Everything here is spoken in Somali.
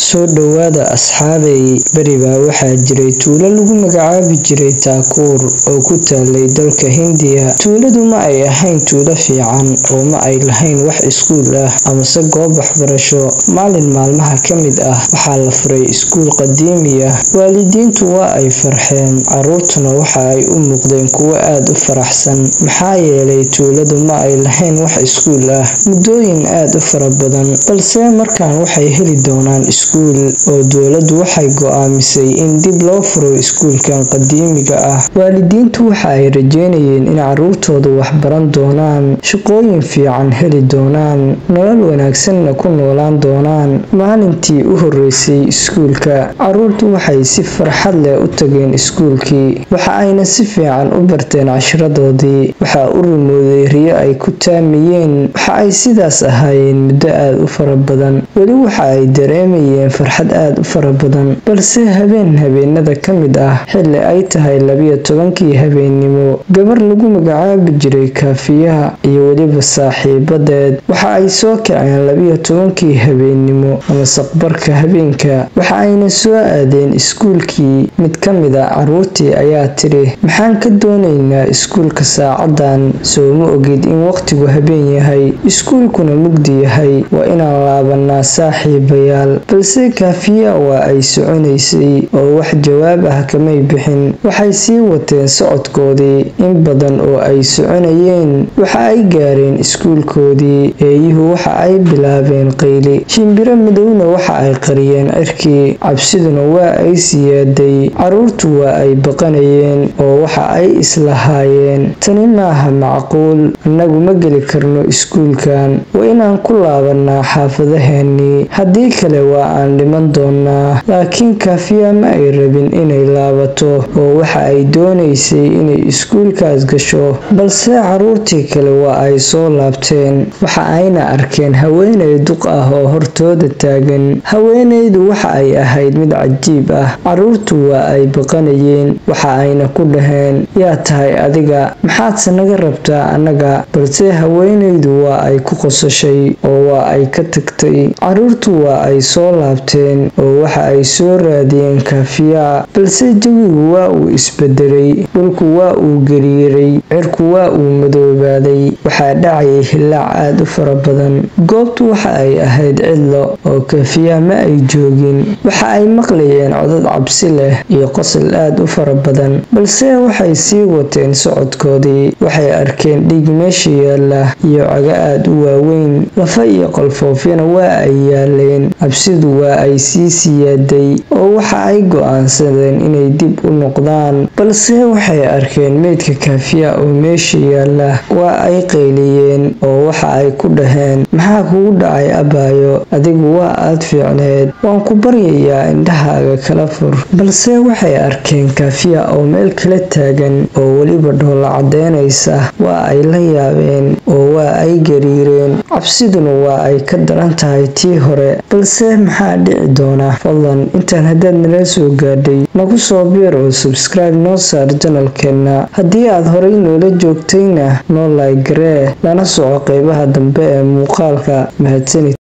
Soo dhawaada asxaabey, beri baa waxaa jiray tuulo lagu magacaabi jiray Taakuur oo ku taalay dalka Hindiya. Tuuladu ma ay ahayn tuulo fiican oo ma ay lahayn wax iskuul ah amase goob waxbarasho. Maalin maalmaha ka mid ah waxaa la furay iskuul qadiimi ah. Waalidiintu waa ay farxeen, carruurtuna waxa ay u muuqdeen kuwo aad u faraxsan maxaa yeelay tuuladu ma ay lahayn wax iskuul ah muddooyin aad u fara badan. Balse markaan waxay heli doonaan iskuul oo dowladdu waxay go'aamisay in dib loo furo iskuulkan qadiimiga ah. Waalidiintu waxa ay rajeynayeen in carruurtoodu wax baran doonaan, shaqooyin fiican heli doonaan, nolol wanaagsanna ku noolaan doonaan. Maalintii u horreysay iskuulka, carruurtu waxay si farxad leh u tageen iskuulkii, waxa ayna si fiican u barteen cashiradoodii. Waxaa u rumowday riyo ay ku taamayeen. Waxa ay sidaas ahaayeen muddo aad u fara badan. Weli waxa ay dareemayeen farxad aad u fara badan. Balse habeenada ka mid ah, xilli ay tahay 12kii habeenimo, gabar lagu magacaabi jiray Kaafiya iyo weliba saaxiibadeed waxa ay soo kaceen 12kii habeenimo ama saqbarka habeenka. Waxa ayna soo aadeen iskuulkii. Mid ka mid ah carruurtii ayaa tiri, maxaan ka doonaynaa iskuulka saacadan? Soo ma ogid in waqtigu habeen yahay, iskuulkuna mugdi yahay? Waa inaan laabanaa saaxiibayaal. Balse Kaafiya waa ay soconaysay oo wax jawaab ah kamay bixin. Waxay sii wateen socodkoodii. In badan oo ay soconayeen, waxa ay gaareen iskuulkoodii. Eeyuhu waxa ay bilaabeen qayli, shimbiro midowna waxa ay qariyeen cirkii. Cabsiduna waa ay siyaaday. Carruurtu waa ay baqanayeen oo waxa ay islahaayeen, tani maaha macquul, annagu ma geli karno iskuulkan. Waa inaan ku laabanaa xaafadaheennii, haddii kale waa aan dhiman doonaa. Laakiin Kaafiya ma ay rabin inay laabato oo waxa ay doonaysay inay iskuulkaas gasho. Balse carruurtii kale waa ay soo laabteen. Waxa ayna arkeen haweeney duq ah oo hortooda taagan. Haweeneydu waxa ay ahayd mid cajiib ah. Carruurtu waa ay baqanayeen. Waxa ayna ku dhaheen, yaa tahay adiga? Maxaadse naga rabtaa annaga? Balse haweeneydu waa ay ku qosashay oo waa ay ka tagtay. Carruurtu waa ay soo laabteen oo waxa ay soo raadiyeen Kaafiya. Balse jawigu waa uu isbedelay. Dhulku waa uu gariiray, cirku waa uu madoobaaday. Waxaa dhacayay hillaac aad u fara badan. Goobtu waxa ay ahayd cidlo oo Kaafiya ma ay joogin. Waxa ay maqlayeen codad cabsi leh iyo qosol aad u fara badan. Balse waxay sii wateen socodkoodii. Waxay arkeen dhiig meesha yaala iyo caga aad u waaweyn. Lafa iyo qalfoofyana waa ay yaaleen. Cabsidu waa ay sii siyaaday oo waxa ay go'aansadeen inay dib u noqdaan. Balse waxay arkeen meydka Kaafiya oo meesha yaala. Waa ay qayliyeen oo waxa ay ku dhaheen, maxaa kugu dhacay abaayo? Adigu waa aad fiicneed, waan ku baryayaa indhahaaga kala fur. Balse waxay arkeen Kaafiya oo meel kala taagan oo weliba dhoolla cadeynaysa. Waa ay la yaabeen oo waa ay gariireen. Cabsiduna waa ay ka daran tahay tii hore. Balse maxaa dhici doona? Fadlan intaan haddaad nala soo gaadhay, nagu soo biir oo subscribe noo saar channelkeena. Haddii aad horay noola joogtayna, noo like garee, lana soco qaybaha dambe ee muuqaalka. Mahadsanid.